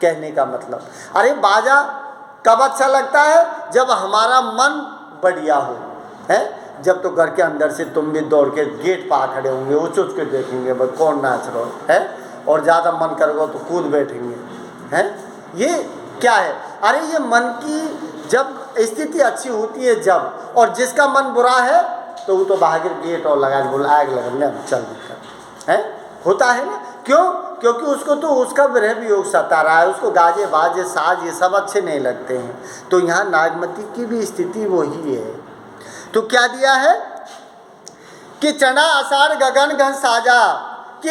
कहने का मतलब। अरे बाजा कब अच्छा लगता है? जब हमारा मन बढ़िया हो, है? जब तो घर के अंदर से तुम भी दौड़ के गेट पा खड़े होंगे, उच के देखेंगे भाई कौन नाच रहा है, और ज़्यादा मन करेगा तो कूद बैठेंगे, हैं? ये क्या है? अरे ये मन की जब स्थिति अच्छी होती है जब, और जिसका मन बुरा है तो वो तो बाहर गेट और लगा के बोला आग लगा चल निकल, है? होता है ना? क्यों? क्योंकि उसको तो उसका विरह वियोग सता रहा है, उसको गाजे बाजे साज ये सब अच्छे नहीं लगते हैं। तो यहाँ नागमती की भी स्थिति वही है। तो क्या दिया है कि चढ़ा आषाढ़ गगन घन साजा, कि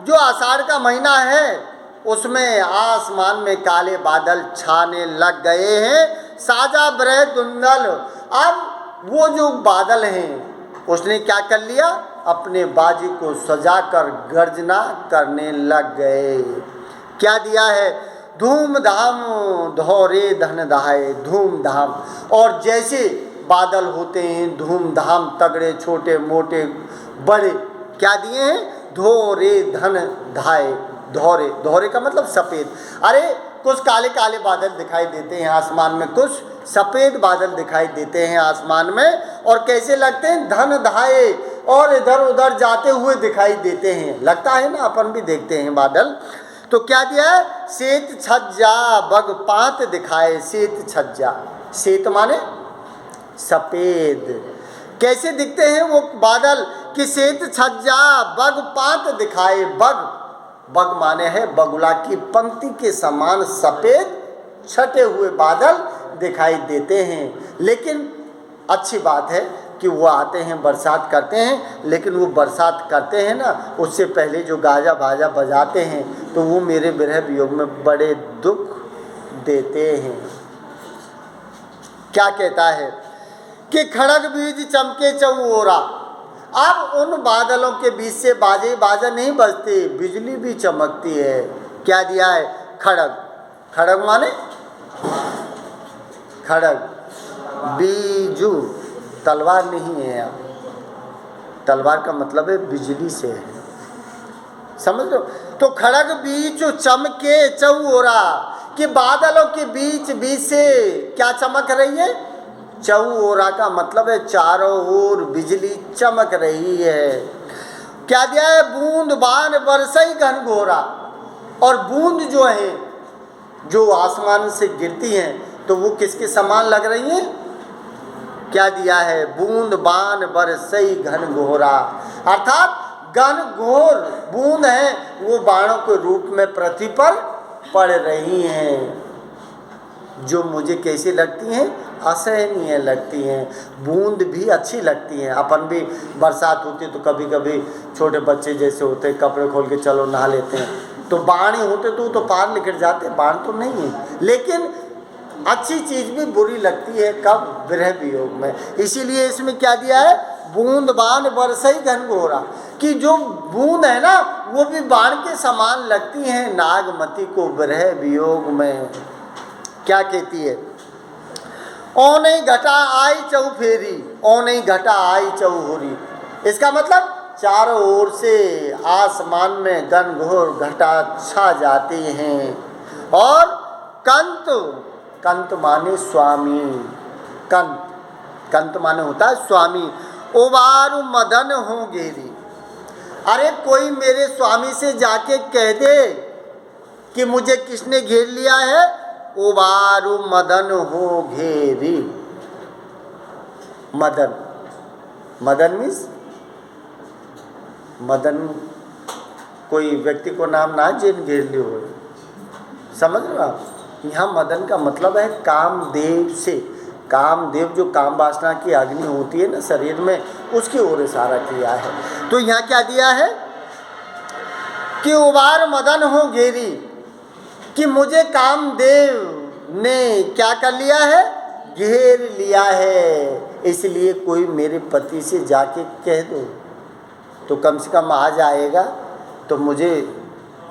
जो आषाढ़ का महीना है उसमें आसमान में काले बादल छाने लग गए हैं। साजा ब्रह धुंधल, अब वो जो बादल हैं उसने क्या कर लिया? अपने बाजी को सजाकर गर्जना करने लग गए। क्या दिया है? धूमधाम धौरे धन दहाए, धूमधाम। और जैसे बादल होते हैं धूमधाम, तगड़े छोटे मोटे बड़े, क्या दिए हैं? धोरे धन धाए। धौरे, धौरे का मतलब सफ़ेद। अरे कुछ काले काले बादल दिखाई देते हैं आसमान में, कुछ सफ़ेद बादल दिखाई देते हैं आसमान में, और कैसे लगते हैं? धन धाए, और इधर उधर जाते हुए दिखाई देते हैं। लगता है ना, अपन भी देखते हैं बादल। तो क्या दिया है? श्वेत छज्जा बग पात दिखाए, श्वेत छज्जा, श्वेत माने सफ़ेद। कैसे दिखते हैं वो बादल? कि श्वेत छज्जा बग पात दिखाए। बग, बग माने है बगुला की पंक्ति के समान सफ़ेद छटे हुए बादल दिखाई देते हैं। लेकिन अच्छी बात है कि वो आते हैं बरसात करते हैं, लेकिन वो बरसात करते हैं ना, उससे पहले जो गाजा बाजा बजाते हैं तो वो मेरे विरह वियोग में बड़े दुख देते हैं। क्या कहता है कि खड़ग बीज चमके चौओरा। अब उन बादलों के बीच से बाजे बाजा नहीं बजते, बिजली भी चमकती है। क्या दिया है? खड़ग, खड़ग माने खड़ग, बीजू तलवार नहीं है यहाँ, तलवार का मतलब है बिजली से है, समझ लो। तो खड़ग बीच चमके चौओरा, कि बादलों के बीच बीच से क्या चमक रही है? चौओरा का मतलब है चारों ओर बिजली चमक रही है। क्या दिया है? बूंद बान बरसई घनघोरा। और बूंद जो है जो आसमान से गिरती हैं तो वो किसके समान लग रही हैं? क्या दिया है? बूंद बान बरसई घनघोरा, अर्थात घनघोर बूंद है वो बाणों के रूप में पृथ्वी पर पड़ रही हैं, जो मुझे कैसी लगती हैं? असहनीय लगती हैं। बूंद भी अच्छी लगती हैं। अपन भी बरसात होती है तो कभी कभी छोटे बच्चे जैसे होते हैं कपड़े खोल के चलो नहा लेते हैं, तो बाण ही होते तो वो तो पार निकल जाते, बाण तो नहीं है। लेकिन अच्छी चीज़ भी बुरी लगती है कब? विरह वियोग में। इसीलिए इसमें क्या दिया है? बूंद बाण बरसई घनघोरा, कि जो बूंद है ना वो भी बाण के समान लगती हैं नागमती को विरह वियोग में। क्या कहती है? ओ नहीं घटा आई चौफेरी, ओ नहीं घटा आई चौहोरी। इसका मतलब चारों ओर से आसमान में घनघोर घटा छा जाती हैं। और कंत, कंत माने स्वामी, कंत, कंत माने होता है स्वामी। ओबारू मदन हो घेरी। अरे कोई मेरे स्वामी से जाके कह दे कि मुझे किसने घेर लिया है? ओबारू मदन हो घेरी। मदन, मदन मीन्स मदन कोई व्यक्ति को नाम ना जिन घेर ली हो, समझ रहे हो आप? यहाँ मदन का मतलब है कामदेव से। कामदेव जो काम वासना की अग्नि होती है ना शरीर में, उसकी ओर इशारा किया है। तो यहाँ क्या दिया है कि उबार मदन हो घेरी, कि मुझे कामदेव ने क्या कर लिया है? घेर लिया है। इसलिए कोई मेरे पति से जाके कह दो तो कम से कम आ जाएगा, तो मुझे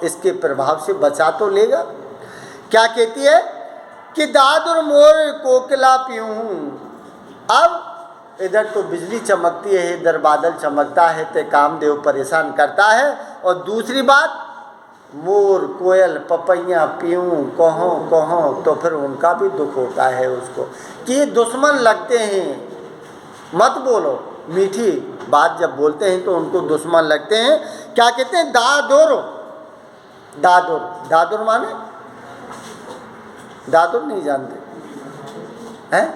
इसके प्रभाव से बचा तो लेगा। क्या कहती है कि दादुर मोर कोकिला पीऊँ। अब इधर तो बिजली चमकती है, इधर बादल चमकता है, तो कामदेव परेशान करता है। और दूसरी बात, मोर, कोयल, पपैया, पीऊँ, कहों कहों, तो फिर उनका भी दुख होता है उसको कि ये दुश्मन लगते हैं। मत बोलो, मीठी बात जब बोलते हैं तो उनको दुश्मन लगते हैं। क्या कहते हैं? दादुर। दादुर, दादुर माने? दादुर नहीं जानते हैं?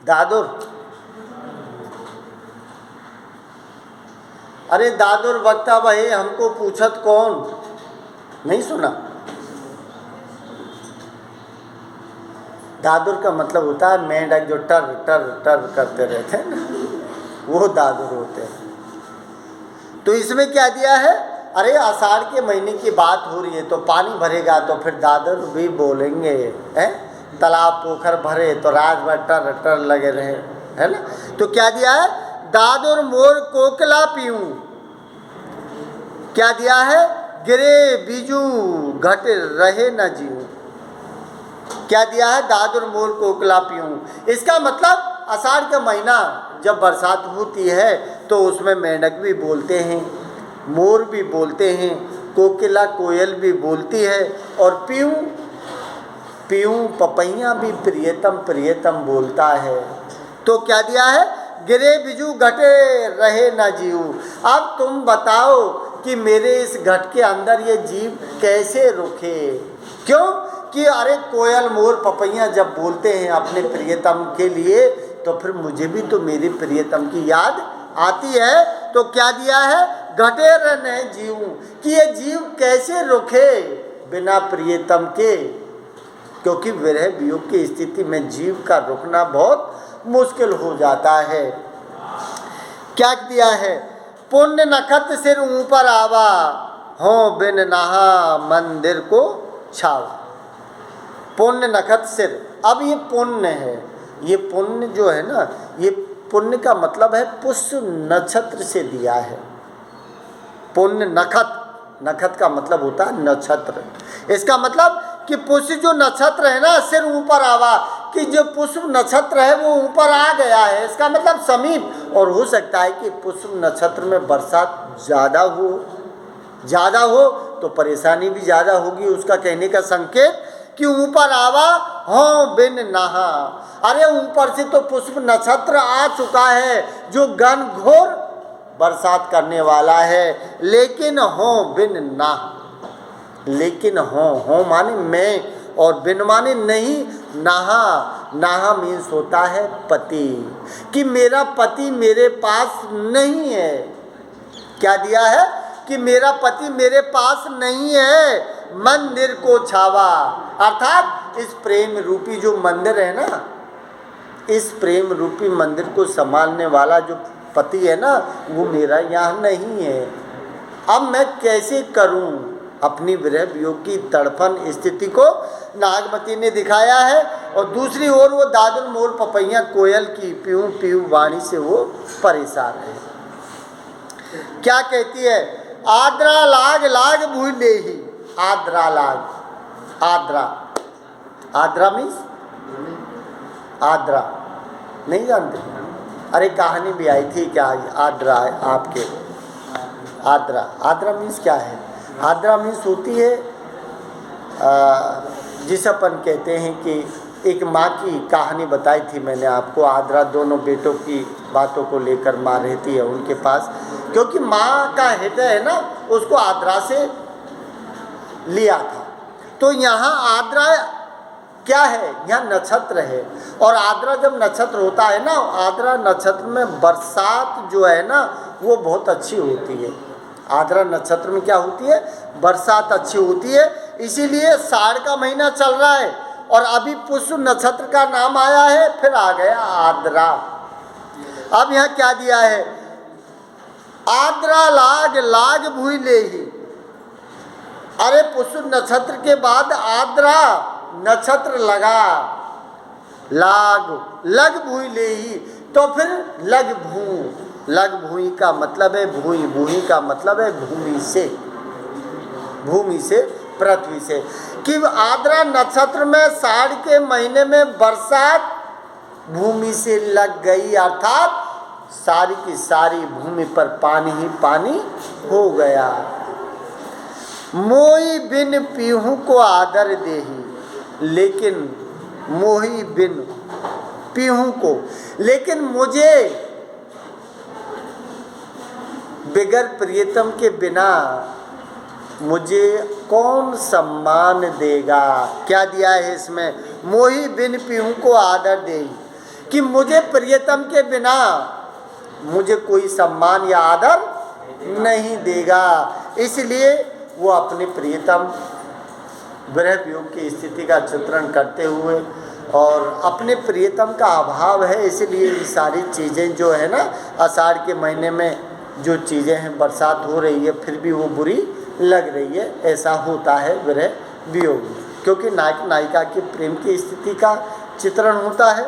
दादुर, अरे दादुर वक्ता भाई हमको पूछत कौन? नहीं सुना? दादुर का मतलब होता है मेंढक जो टर टर टर करते रहते हैं ना, वो दादुर होते हैं। तो इसमें क्या दिया है? अरे आषाढ़ के महीने की बात हो रही है तो पानी भरेगा तो फिर दादुर भी बोलेंगे, हैं? तालाब पोखर भरे तो रात भर टर टर लगे रहे, है ना? तो क्या दिया है? दादुर मोर कोकिला पीऊँ। क्या दिया है? गिरे बीजू घट रहे न जीऊँ। क्या दिया है? दादुर मोर कोकिला पीऊँ। इसका मतलब आषाढ़ का महीना जब बरसात होती है तो उसमें मेंढक भी बोलते हैं, मोर भी बोलते हैं, कोकिला कोयल भी बोलती है, और पीऊँ पीऊँ पपैया भी प्रियतम प्रियतम बोलता है। तो क्या दिया है? गिरे बिजू घटे रहे न जीव। अब तुम बताओ कि मेरे इस घट के अंदर ये जीव कैसे रुके? क्यों कि अरे कोयल मोर पपैया जब बोलते हैं अपने प्रियतम के लिए तो फिर मुझे भी तो मेरी प्रियतम की याद आती है। तो क्या दिया है? घटे रहने जीव, कि ये जीव कैसे रुके बिना प्रियतम के, क्योंकि विरह वियोग की स्थिति में जीव का रुकना बहुत मुश्किल हो जाता है। क्या दिया है? पुण्य नखत सिर ऊपर आवा, हो बिन नहा मंदिर को छावा। पुण्य नखत सिर, अब ये पुण्य है, ये पुण्य जो है ना, ये पुण्य का मतलब है पुष्य नक्षत्र से दिया है। पुण्य नखत, नखत का मतलब होता है नक्षत्र। इसका मतलब कि पुष्य जो नक्षत्र है ना, सिर ऊपर आवा, कि जो पुष्प नक्षत्र है वो ऊपर आ गया है, इसका मतलब समीप। और हो सकता है कि पुष्प नक्षत्र में बरसात ज़्यादा हो तो परेशानी भी ज़्यादा होगी। उसका कहने का संकेत कि ऊपर आवा हो बिन नहा। अरे ऊपर से तो पुष्प नक्षत्र आ चुका है जो घनघोर बरसात करने वाला है, लेकिन हो बिन नहा। लेकिन हो माने मैं, और बिन माने नहीं। नहा, नहा मीन्स होता है पति, कि मेरा पति मेरे पास नहीं है। क्या दिया है? कि मेरा पति मेरे पास नहीं है। मंदिर को छावा, अर्थात इस प्रेम रूपी जो मंदिर है ना, इस प्रेम रूपी मंदिर को संभालने वाला जो पति है ना, वो मेरा यहाँ नहीं है। अब मैं कैसे करूँ? अपनी विरह वियोग की तड़फन स्थिति को नागमती ने दिखाया है, और दूसरी ओर वो दादुर मोर पपैया कोयल की पीऊँ पीऊँ वाणी से वो परेशान है। क्या कहती है? आद्रा लाग लाग भूल ले ही। आद्रा लाग, आद्रा, आद्रा मीन्स आद्रा नहीं जानते? अरे कहानी भी आई थी क्या आद्रा आपके? आद्रा, आद्रा मीन्स क्या है? आद्रा मीन्स होती है जिस अपन कहते हैं कि एक माँ की कहानी बताई थी मैंने आपको। आद्रा दोनों बेटों की बातों को लेकर माँ रहती है उनके पास, क्योंकि माँ का हृदय है ना, उसको आद्रा से लिया था। तो यहाँ आद्रा क्या है? यहाँ नक्षत्र है, और आद्रा जब नक्षत्र होता है ना, आद्रा नक्षत्र में बरसात जो है ना वो बहुत अच्छी होती है। आद्रा नक्षत्र में क्या होती है? बरसात अच्छी होती है। इसीलिए साढ़ का महीना चल रहा है और अभी पुष्य नक्षत्र का नाम आया है, फिर आ गया आद्रा। अब यहाँ क्या दिया है? आद्रा लाग लाग भूई ले ही। अरे पुष्य नक्षत्र के बाद आद्रा नक्षत्र लगा, लाग लग भूई ले ही, तो फिर लग भू। लग भूई का मतलब है भूई, भूई का मतलब है भूमि से, भूमि से, पृथ्वी से। कि आद्रा नक्षत्र में साढ़ के महीने में बरसात भूमि से लग गई, अर्थात सारी की सारी भूमि पर पानी ही पानी हो गया। मोई बिन पीहू को आदर देही, लेकिन मोही बिन पीहू को, लेकिन मुझे बिगर प्रियतम के बिना मुझे कौन सम्मान देगा। क्या दिया है इसमें, मोही बिन पीहू को आदर देही, कि मुझे प्रियतम के बिना मुझे कोई सम्मान या आदर नहीं देगा। इसलिए वो अपने प्रियतम विरह वियोग की स्थिति का चित्रण करते हुए, और अपने प्रियतम का अभाव है, इसलिए ये सारी चीज़ें जो है ना, आषाढ़ के महीने में जो चीज़ें हैं, बरसात हो रही है फिर भी वो बुरी लग रही है। ऐसा होता है विरह वियोग में, क्योंकि नायक नायिका के प्रेम की स्थिति का चित्रण होता है।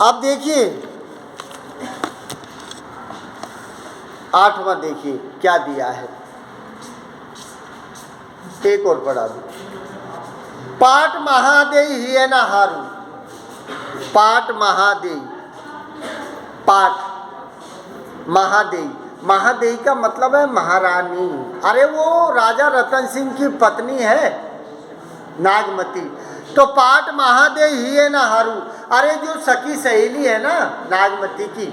अब देखिए 8वां, देखिए क्या दिया है, एक और पढ़ा दो। पाट महादेई हिय न हारू, पाट महादेई, पाट महादेई, महादेई का मतलब है महारानी। अरे वो राजा रतन सिंह की पत्नी है नागमती। तो पाट महादेई हिय न हारू, अरे जो सखी सहेली है ना नागमती की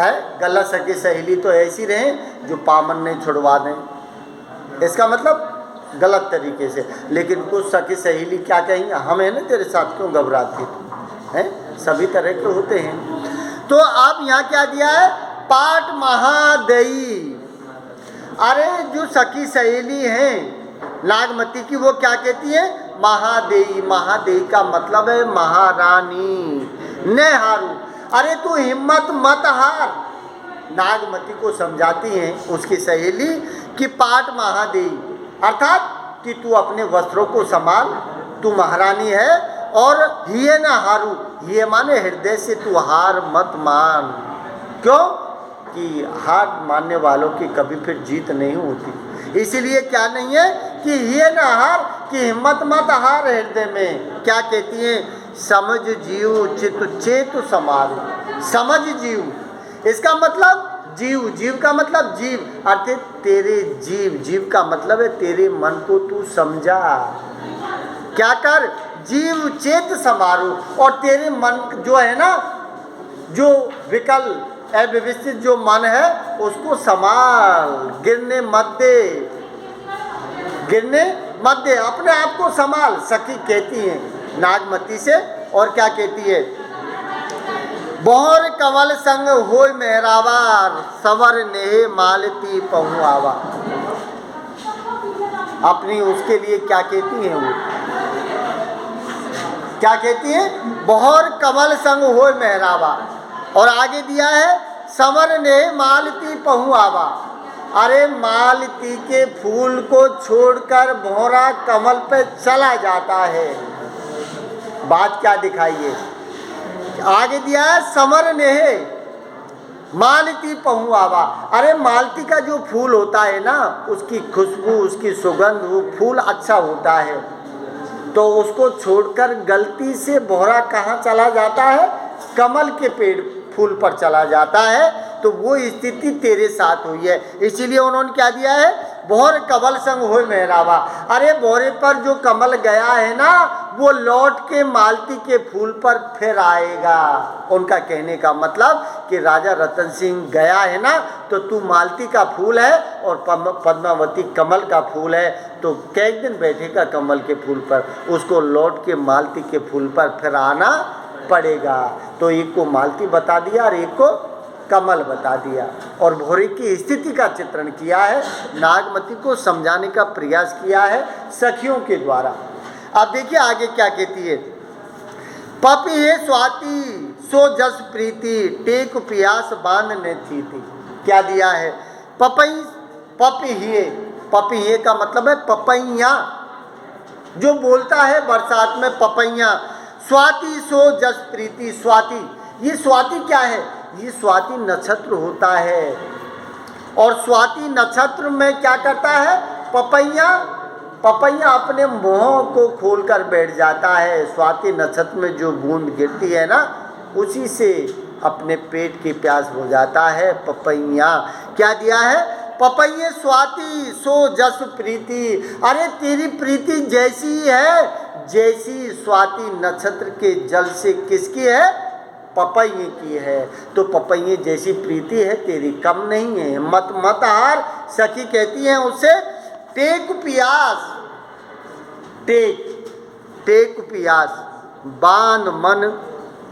है, गलत सखी सहेली तो ऐसी रहे जो पामन नहीं छुड़वा दें, इसका मतलब गलत तरीके से। लेकिन कुछ सखी सहेली क्या कहेंगे, हम है ना तेरे साथ, क्यों घबराती तू, हैं, सभी तरह के होते हैं। तो अब यहाँ क्या दिया है, पाट महादेई, अरे जो सखी सहेली हैं नागमती की, वो क्या कहती है, महादेई। महादेई का मतलब है महारानी। न हारू, अरे तू हिम्मत मत हार, नागमती को समझाती हैं उसकी सहेली कि पाट महादेई, अर्थात कि तू अपने वस्त्रों को संभाल, तू महारानी है। और हिय न हारू, हिय माने हृदय से तू हार मत मान। क्यों कि हार मानने वालों की कभी फिर जीत नहीं होती। इसीलिए क्या नहीं है कि हिय न हार, कि हिम्मत मत हार हृदय में। क्या कहती हैं, समझ जीव चित चेतु समारू, समझ जीव, इसका मतलब जीव, जीव का मतलब जीव, अर्थात तेरे जीव, जीव का मतलब है तेरे मन को तू समझा। क्या कर, जीव चेत समारू, और तेरे मन जो है ना, जो विकल अव्यवस्थित जो मन है उसको संभाल, गिरने मत दे, गिरने मत दे, अपने आप को संभाल। सखी कहती है नागमती से, और क्या कहती है, बोहर कमल संग होय मेहरावार, सवर नेह मालती पहु आवा। अपनी उसके लिए क्या कहती हैं वो, क्या कहती है, बोहर कमल संग होय मेहरावा, और आगे दिया है सवर नेह मालती पहु आवा। अरे मालती के फूल को छोड़कर भौरा कमल पे चला जाता है। बात क्या दिखाइए, आगे दिया है समर नेह मालती पहु आवा। अरे मालती का जो फूल होता है ना, उसकी खुशबू, उसकी सुगंध, वो फूल अच्छा होता है, तो उसको छोड़कर गलती से भौरा कहाँ चला जाता है, कमल के पेड़ फूल पर चला जाता है। तो वो स्थिति तेरे साथ हुई है। इसीलिए उन्होंने क्या दिया है, भौर कमल संग होय मेहरावा। अरे भौरे पर जो कमल गया है ना, वो लौट के मालती के फूल पर फिर आएगा। उनका कहने का मतलब कि राजा रतन सिंह गया है ना, तो तू मालती का फूल है और पद्मावती कमल का फूल है, तो कई दिन बैठेगा कमल के फूल पर, उसको लौट के मालती के फूल पर फिर आना पड़ेगा। तो एक को मालती बता दिया और एक को कमल बता दिया, और भौरे की स्थिति का चित्रण किया है, नागमती को समझाने का प्रयास किया है सखियों के द्वारा। अब देखिए आगे क्या कहती है, पपी है स्वाति सो जस प्रीति, टेक प्यास बांध ने थी। क्या दिया है, पपई, पपी है का मतलब है पपैया, जो बोलता है बरसात में पपैया। स्वाति सो जस प्रीति, स्वाति, ये स्वाति क्या है, ये स्वाति नक्षत्र होता है, और स्वाति नक्षत्र में क्या करता है, पपैया पपैया अपने मुंह को खोलकर बैठ जाता है, स्वाति नक्षत्र में जो बूंद गिरती है ना, उसी से अपने पेट की प्यास हो जाता है। पपैया क्या दिया है? पपैये स्वाति सो जस प्रीति। अरे तेरी प्रीति जैसी है जैसी स्वाति नक्षत्र के जल से किसकी है? पपैये की है। तो पपैये जैसी प्रीति है तेरी, कम नहीं है। मत मत हार, सखी कहती हैं उससे, टेक पियास, टेक पियास, बान मन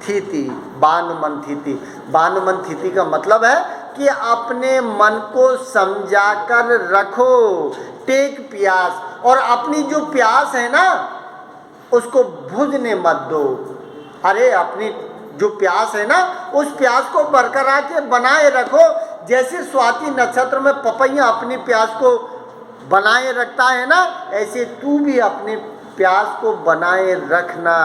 थीति। बान मन थीति, बान मन थीति का मतलब है कि अपने मन को समझा कर रखो। टेक पियास, और अपनी जो प्यास है ना उसको बुझने मत दो। अरे अपनी जो प्यास है ना उस प्यास को बरकरार के बनाए रखो। जैसे स्वाति नक्षत्र में पपैया अपनी प्यास को बनाए रखता है ना, ऐसे तू भी अपने प्यास को बनाए रखना।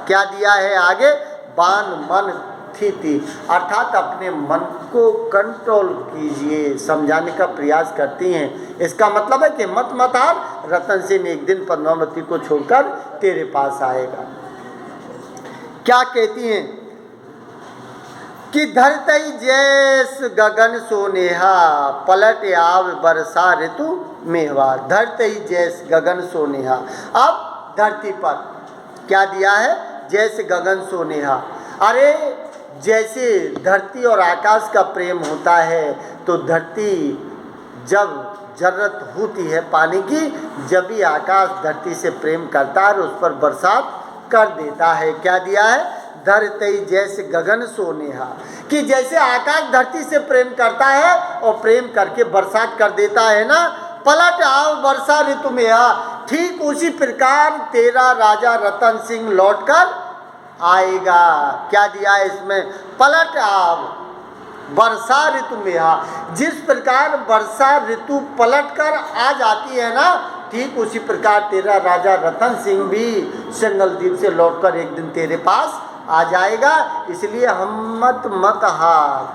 क्या दिया है आगे? बान मन थीति, अर्थात अपने मन को कंट्रोल कीजिए, समझाने का प्रयास करती हैं। इसका मतलब है कि मत मत हार, रतन सेन एक दिन पद्मावती को छोड़कर तेरे पास आएगा। क्या कहती हैं कि धरतई जैस गगन सोनेहा, पलट आव बरसा ऋतु मेहवा। धरतई जैस गगन सोनेहा, अब धरती पर क्या दिया है? जैसे गगन सोनेहा। अरे जैसे धरती और आकाश का प्रेम होता है, तो धरती जब जरूरत होती है पानी की, जब भी आकाश धरती से प्रेम करता है और उस पर बरसात कर देता है। क्या दिया है? धरतई जैसे गगन सोनेहा, कि जैसे आकाश धरती से प्रेम करता है और प्रेम करके बरसात कर देता है ना, पलट आओ वर्षा ऋतु में आ, ठीक उसी प्रकार तेरा राजा रतन सिंह लौटकर आएगा। क्या दिया है इसमें? पलट आओ वर्षा ऋतु में आ। जिस प्रकार वर्षा ऋतु पलट कर आ जाती है ना, ठीक उसी प्रकार तेरा राजा रतन सिंह भी सिंगलदीप से लौटकर एक दिन तेरे पास आ जाएगा। इसलिए हम मत हार,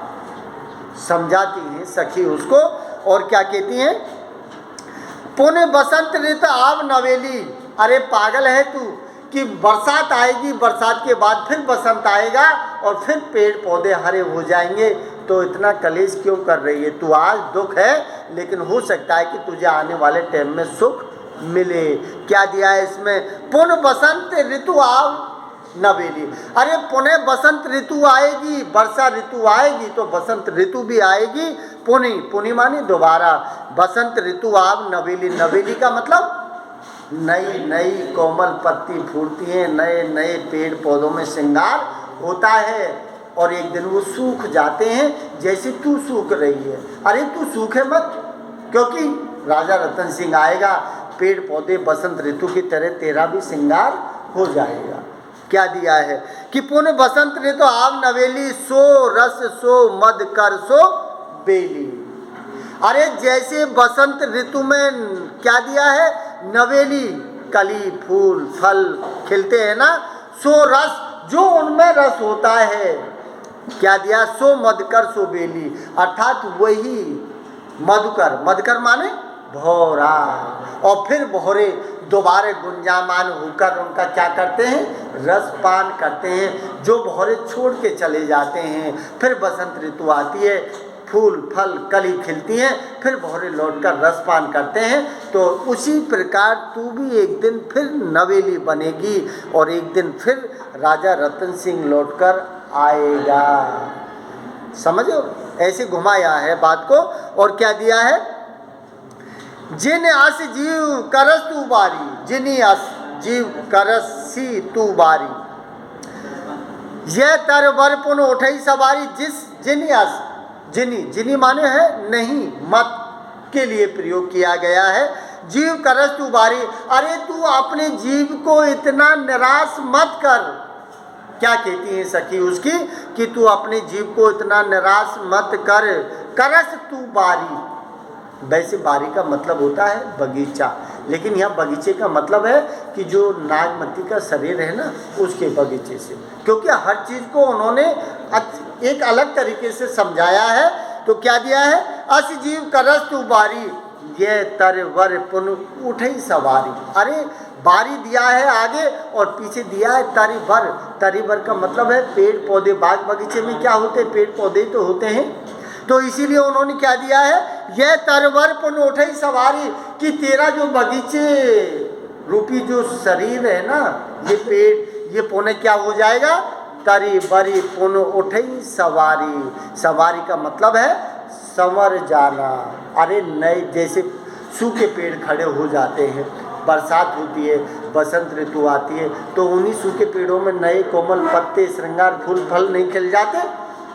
समझाती हैं सखी उसको। और क्या कहती हैं? पुण्य बसंत ऋतु आव नवेली। अरे पागल है तू कि बरसात आएगी, बरसात के बाद फिर बसंत आएगा और फिर पेड़ पौधे हरे हो जाएंगे, तो इतना कलेश क्यों कर रही है तू? आज दुख है, लेकिन हो सकता है कि तुझे आने वाले टाइम में सुख मिले। क्या दिया है इसमें? पुण्य बसंत ऋतु आव नवेली। अरे पुनः बसंत ऋतु आएगी, वर्षा ऋतु आएगी तो बसंत ऋतु भी आएगी। पुनी मानी दोबारा। बसंत ऋतु आव नवेली, नवेली का मतलब नई नई कोमल पत्ती फूटती हैं, नए नए पेड़ पौधों में श्रृंगार होता है, और एक दिन वो सूख जाते हैं जैसे तू सूख रही है। अरे तू सूखे मत, क्योंकि राजा रतन सिंह आएगा, पेड़ पौधे बसंत ऋतु की तरह तेरा भी श्रृंगार हो जाएगा। क्या दिया है कि पुण्य बसंत ऋतु आव नवेली, सो रस सो मद कर सो बेली। अरे जैसे बसंत ऋतु में क्या दिया है? नवेली, कली फूल फल खिलते हैं ना, सो रस, जो उनमें रस होता है। क्या दिया? सो मधुकर सो बेली, अर्थात वही मधुकर, मधुकर माने भौरा, और फिर भौरे दोबारा गुंजामान होकर उनका क्या करते हैं? रसपान करते हैं। जो भौरे छोड़ के चले जाते हैं, फिर बसंत ऋतु आती है, फूल फल कली खिलती हैं, फिर भौरे लौटकर रसपान करते हैं। तो उसी प्रकार तू भी एक दिन फिर नवेली बनेगी और एक दिन फिर राजा रतन सिंह लौटकर आएगा। समझो, ऐसे घुमाया है बात को। और क्या दिया है? जिन अस जीव करस तू बारी, जिनी अस जीव करसी तू बारी, यह तर वर पुन उठई सवारी। जिस जिनी अस, जिनी माने है नहीं, मत के लिए प्रयोग किया गया है। जीव करस तू बारी, अरे तू अपने जीव को इतना निराश मत कर। क्या कहती है सखी उसकी कि तू अपने जीव को इतना निराश मत कर। करस तू बारी, वैसे बारी का मतलब होता है बगीचा, लेकिन यहाँ बगीचे का मतलब है कि जो नागमती का शरीर है ना, उसके बगीचे से, क्योंकि हर चीज़ को उन्होंने एक अलग तरीके से समझाया है। तो क्या दिया है? अस जीव करस तू बारी, ये तरवर पुन उठई सवारी। अरे बारी दिया है आगे और पीछे दिया है तरीवर। तरीवर का मतलब है पेड़ पौधे। बाग बगीचे में क्या होते हैं? पेड़ पौधे तो होते हैं। तो इसीलिए उन्होंने क्या दिया है? यह तरवर पुन उठई सवारी, कि तेरा जो बगीचे रूपी जो शरीर है ना, ये पेड़, ये पुनः क्या हो जाएगा? तरी बरी पुन उठई सवारी। सवारी का मतलब है संवर जाना। अरे नए जैसे सूखे पेड़ खड़े हो जाते हैं, बरसात होती है, बसंत ऋतु आती है, तो उन्हीं सूखे पेड़ों में नए कोमल पत्ते, श्रृंगार, फूल फल नहीं खिल जाते?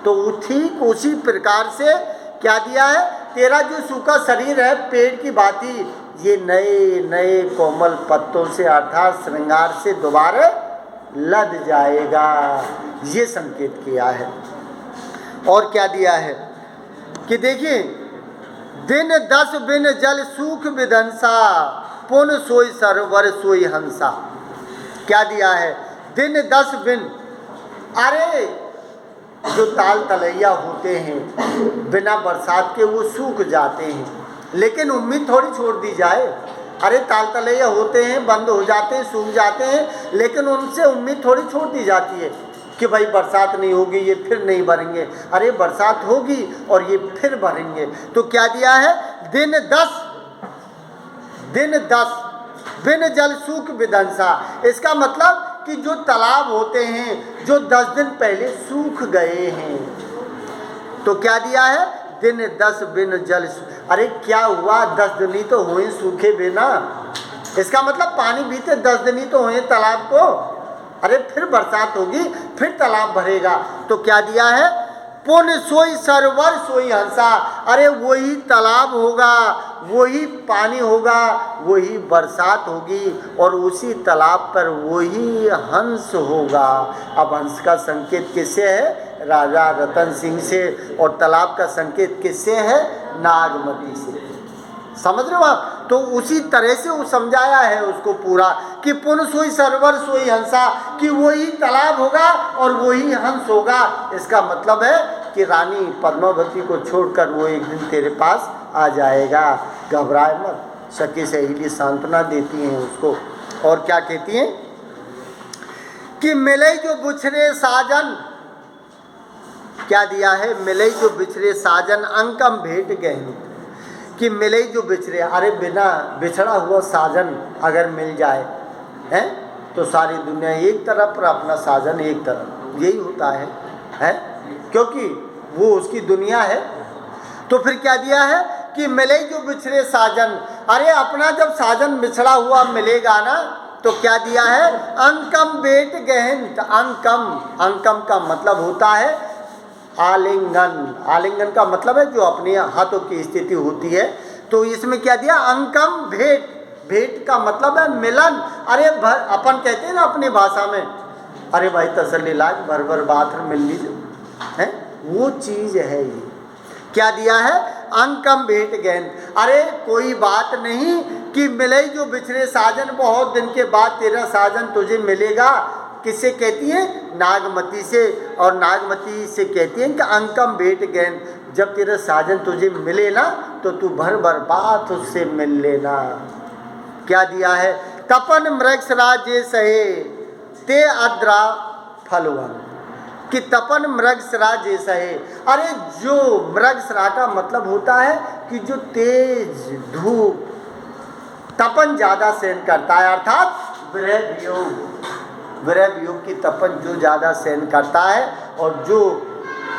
तो ठीक उसी प्रकार से क्या दिया है? तेरा जो सूखा शरीर है पेड़ की भांति, ये नए नए कोमल पत्तों से अर्थात श्रृंगार से दोबारा लद जाएगा, ये संकेत किया है। और क्या दिया है कि देखिए, दिन 10 बिन जल सूख विधंसा, पुन सोई सरोवर सोई हंसा। क्या दिया है? दिन 10 बिन। अरे जो ताल तलैया होते हैं बिना बरसात के वो सूख जाते हैं, लेकिन उम्मीद थोड़ी छोड़ दी जाए। अरे ताल तलैया होते हैं, बंद हो जाते हैं, सूख जाते हैं, लेकिन उनसे उम्मीद थोड़ी छोड़ दी जाती है कि भाई बरसात नहीं होगी, ये फिर नहीं भरेंगे। अरे बरसात होगी और ये फिर भरेंगे। तो क्या दिया है? दिन 10 बिन जल सूख विधंसा। इसका मतलब कि जो तालाब होते हैं जो 10 दिन पहले सूख गए हैं, तो क्या दिया है? दिन 10 बिन जल। अरे क्या हुआ? 10 दिन ही तो हुए सूखे बिना। इसका मतलब पानी बीते 10 दिन ही तो हुए तालाब को। अरे फिर बरसात होगी, फिर तालाब भरेगा। तो क्या दिया है? पुन सोई सरोवर सोई हंसा। अरे वही तालाब होगा, वही पानी होगा, वही बरसात होगी और उसी तालाब पर वही हंस होगा। अब हंस का संकेत किससे है? राजा रतन सिंह से। और तालाब का संकेत किससे है? नागमती से। समझ रहे हो आप? तो उसी तरह से वो समझाया है उसको पूरा कि पुन सोई सरोवर सोई हंसा, कि वही तालाब होगा और वही हंस होगा। इसका मतलब है कि रानी पद्मावती को छोड़कर वो एक दिन तेरे पास आ जाएगा, घबराए मत। सखी सहेली सांत्वना देती हैं उसको और क्या कहती हैं कि मिले जो बिछड़े साजन। क्या दिया है? मिले जो बिछड़े साजन अंकम भेंट गहन। कि मिले जो बिछड़े। अरे बिना बिछड़ा हुआ साजन अगर मिल जाए हैं तो सारी दुनिया एक तरफ और अपना साजन एक तरफ, यही होता है क्योंकि वो उसकी दुनिया है। तो फिर क्या दिया है कि मिले जो बिछड़े साजन। अरे अपना जब साजन बिछड़ा हुआ मिलेगा ना, तो क्या दिया है? अंकम भेंट गहन। अंकम का मतलब होता है आलिंगन। आलिंगन का मतलब है जो अपने हाथों की स्थिति होती है। तो इसमें क्या दिया? अंकम भेंट। भेंट का मतलब है मिलन। अरे अपन कहते हैं ना अपनी भाषा में, अरे भाई तसल्ली लाज भर भर बात मिल लीजिए, है वो चीज़ है ये। क्या दिया है? अंकम भेंट गहन। अरे कोई बात नहीं कि मिले जो बिछड़े साजन, बहुत दिन के बाद तेरा साजन तुझे मिलेगा। किससे कहती है? नागमती से। और नागमती से कहती हैं कि अंकम भेंट गहन, जब तेरा साजन तुझे मिले ना तो तू भर भर बात उससे मिल लेना। क्या दिया है? तपन मृगसरा जे सहे ते अद्रा फलवन। कि तपन मृगसरा जे सहे। अरे जो मृगसरा का मतलब होता है कि जो तेज धूप, तपन ज़्यादा सहन करता है, अर्थात विरह वियोग की तपन जो ज़्यादा सहन करता है और जो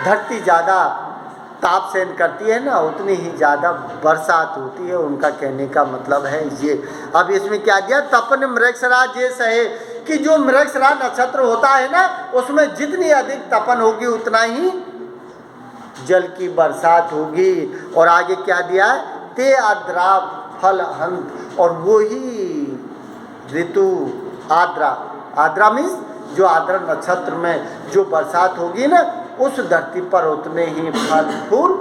धरती ज़्यादा ताप सहन करती है ना, उतनी ही ज़्यादा बरसात होती है। उनका कहने का मतलब है ये। अब इसमें क्या दिया? तपन मृगसरा जे सहे, कि जो मृगसरा नक्षत्र होता है ना, उसमें जितनी अधिक तपन होगी उतना ही जल की बरसात होगी। और आगे क्या दिया है? ते आद्रा फल हंत। और वही ऋतु आद्रा, आद्रा मीन्स जो आद्रा नक्षत्र में जो बरसात होगी ना, उस धरती पर उतने ही फल फूल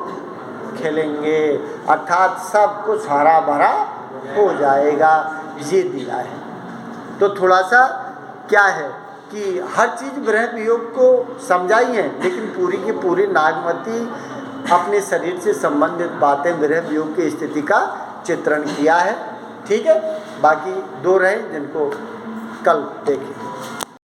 खिलेंगे, अर्थात सब कुछ हरा भरा हो जाएगा। ये दिया है। तो थोड़ा सा क्या है कि हर चीज़ विरह वियोग को समझाई है, लेकिन पूरी की पूरी नागमती अपने शरीर से संबंधित बातें विरह वियोग की स्थिति का चित्रण किया है। ठीक है, बाकी 2 रहे जिनको कल देखें।